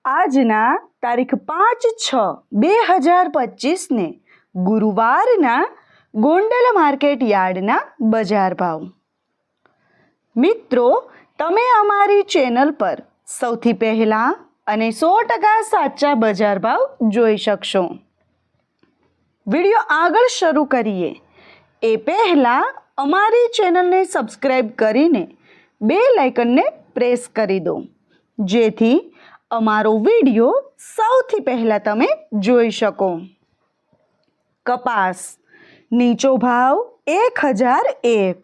આજના તારીખ 5/6/2025 ને ગુરુવારના ગોંડલ માર્કેટ યાર્ડના બજાર ભાવ. મિત્રો, તમે અમારી ચેનલ પર સૌથી પહેલાં અને 100% સાચા બજાર ભાવ જોઈ શકશો. વિડીયો આગળ શરૂ કરીએ એ પહેલાં અમારી ચેનલને સબસ્ક્રાઈબ કરીને બેલ આઇકનને પ્રેસ કરી દો, જેથી અમારો વિડીયો સૌથી પહેલાં તમે જોઈ શકો. કપાસ નીચો ભાવ 1001,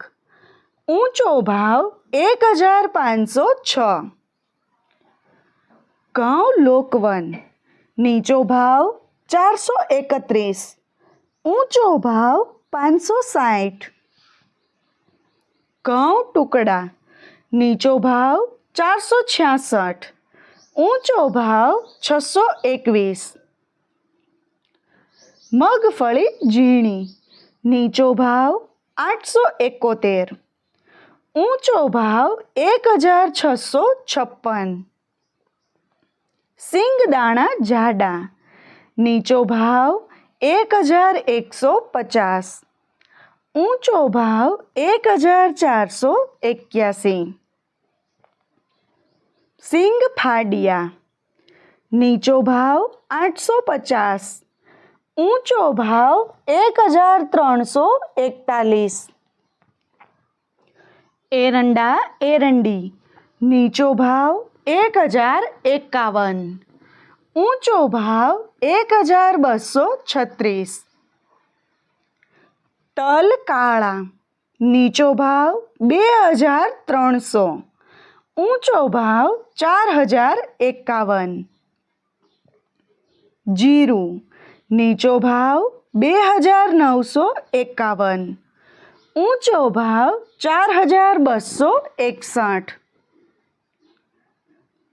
ઊંચો ભાવ 1506. ઘઉં લોકવન નીચો ભાવ 431, ઊંચો ભાવ 560. ઘઉં ટુકડા નીચો ભાવ 466, ઊંચો ભાવ 621. મગફળી ઝીણી નીચો ભાવ 871, ઊંચો ભાવ 1656. સિંગદાણા જાડા નીચો ભાવ 1150, ઊંચો ભાવ 1481. સિંગ ફાડિયા નીચો ભાવ 850, ઊંચો ભાવ 1341. એરંડા એરંડી નીચો ભાવ 1051, ઊંચો ભાવ 1236. તલ કાળા નીચો ભાવ 2300, ઊંચો ભાવ 4051. જીરું નીચો ભાવ 2951, ઊંચો ભાવ 4261.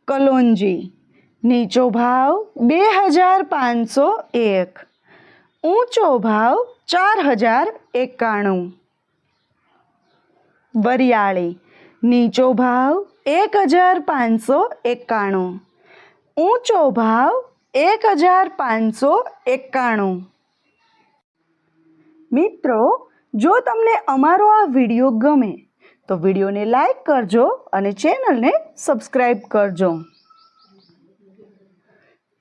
કલોંજી નીચો ભાવ 2501, ઊંચો ભાવ 4091. વરિયાળી નીચો ભાવ 1591, ઊંચો ભાવ 1591. મિત્રો, જો તમને અમારો આ વિડીયો ગમે તો વિડીયોને લાઈક કરજો અને ચેનલને સબસ્ક્રાઈબ કરજો.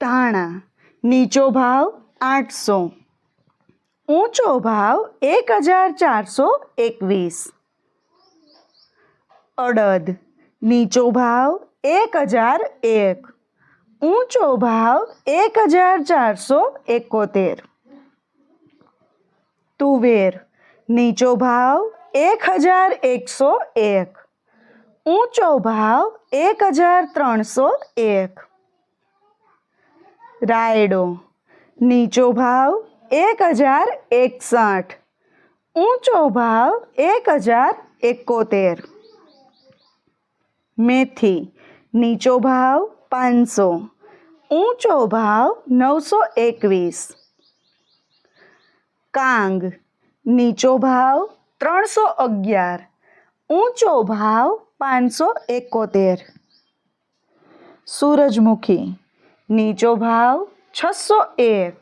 ધાણા નીચો ભાવ 800, ઊંચો ભાવ 1421. અડદ નીચો ભાવ 1001, ઊંચો ભાવ 1471. તુવેર નીચો ભાવ 1101, ઊંચો ભાવ 1301. રાયડો નીચો ભાવ 1061, ઊંચો ભાવ 1071. મેથી નીચો ભાવ 500, ઊંચો ભાવ 921. કાંગ નીચો ભાવ 311, ઊંચો ભાવ 571. સૂરજમુખી નીચો ભાવ 601,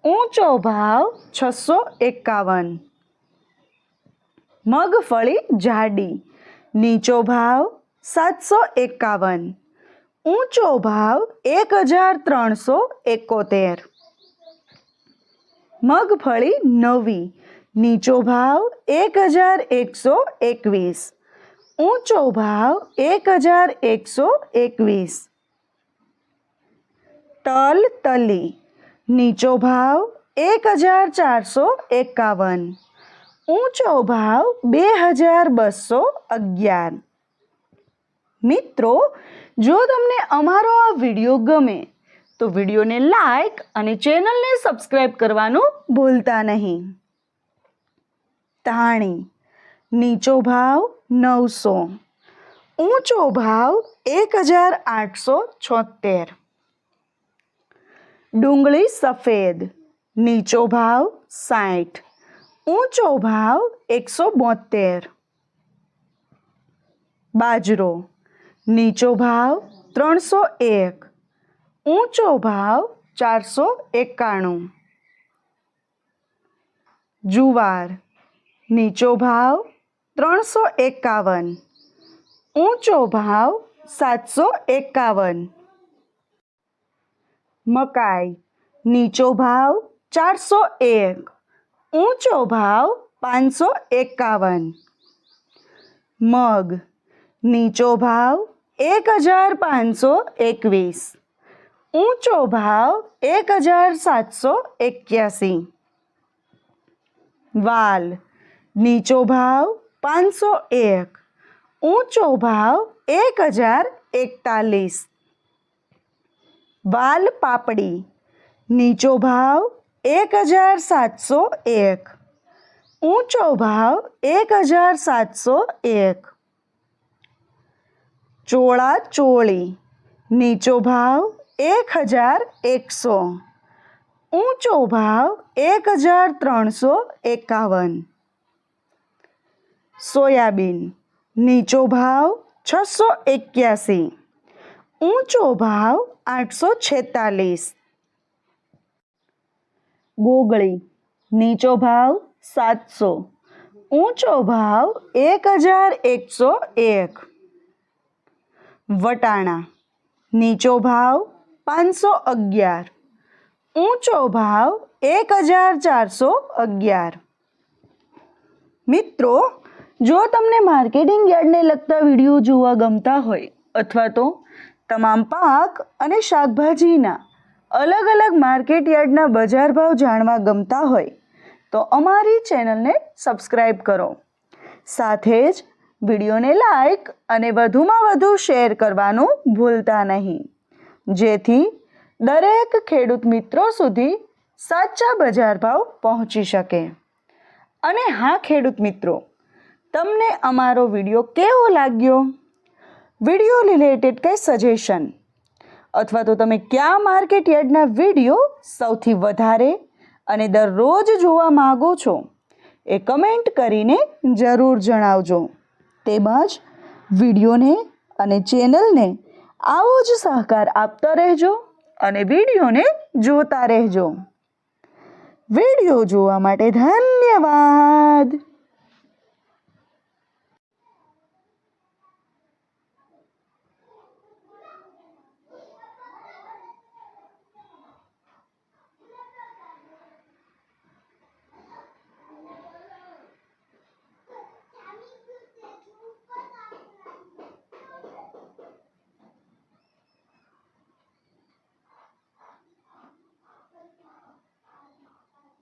ઊંચો ભાવ 651. મગફળી જાડી નીચો ભાવ 751, ઊંચો ભાવ 1371. મગફળી નવી નીચો ભાવ 1121, ઊંચો ભાવ 1121. તલ તલી નીચો ભાવ 1451, ઊંચો ભાવ 2211. મિત્રો, જો તમને અમારો આ વિડીયો ગમે તો વિડીયોને લાઈક અને ચેનલને સબસ્ક્રાઈબ કરવાનું ભૂલતા નહીં. ધાણી નીચો ભાવ 900, ઊંચો ભાવ 1876. ડુંગળી સફેદ નીચો ભાવ 60, ઊંચો ભાવ 172. બાજરો નીચો ભાવ 301, ઊંચો ભાવ 491. જુવાર નીચો ભાવ 351. ઊંચો ભાવ 751. મકાઈ નીચો ભાવ 401. ઊંચો ભાવ 551. મગ નીચો ભાવ 1521. ઊંચો ભાવ 1781. વાલ નીચો ભાવ 501. ઊંચો ભાવ 1041. વાલ પાપડી નીચો ભાવ 1701. ઊંચો ભાવ 1701. ચોળા ચોળી નીચો ભાવ 1100. ઊંચો ભાવ 1351. સોયાબીન નીચો ભાવ 681. ઊંચો ભાવ 846. ગોગળી નીચો ભાવ 700. ઊંચો ભાવ 1101. વટાણા નીચો ભાવ 511. ઊંચો ભાવ 1411. મિત્રો, જો તમને માર્કેટિંગ યાર્ડને લગતા વિડીયો જોવા ગમતા હોય અથવા તો તમામ પાક અને શાકભાજીના અલગ અલગ માર્કેટ યાર્ડના બજાર ભાવ જાણવા ગમતા હોય તો અમારી ચેનલને સબસ્ક્રાઈબ કરો. સાથે જ વિડીયોને લાઈક અને વધુમાં વધુ શેર કરવાનું ભૂલતા નહીં, જેથી દરેક ખેડૂત મિત્રો સુધી સાચા બજાર ભાવ પહોંચી શકે. અને હા ખેડૂત મિત્રો, તમને અમારો વિડીયો કેવો લાગ્યો? વિડીયો રિલેટેડ કંઈ સજેશન અથવા તો તમે કયા માર્કેટ યાર્ડના વિડીયો સૌથી વધારે અને દરરોજ જોવા માગો છો એ કમેન્ટ કરીને જરૂર જણાવજો. તેમજ વિડીયોને અને ચેનલને આવો જ સહકાર આપતા રહેજો અને વિડીયોને જોતા રહેજો. વિડીયો જોવા માટે ધન્યવાદ.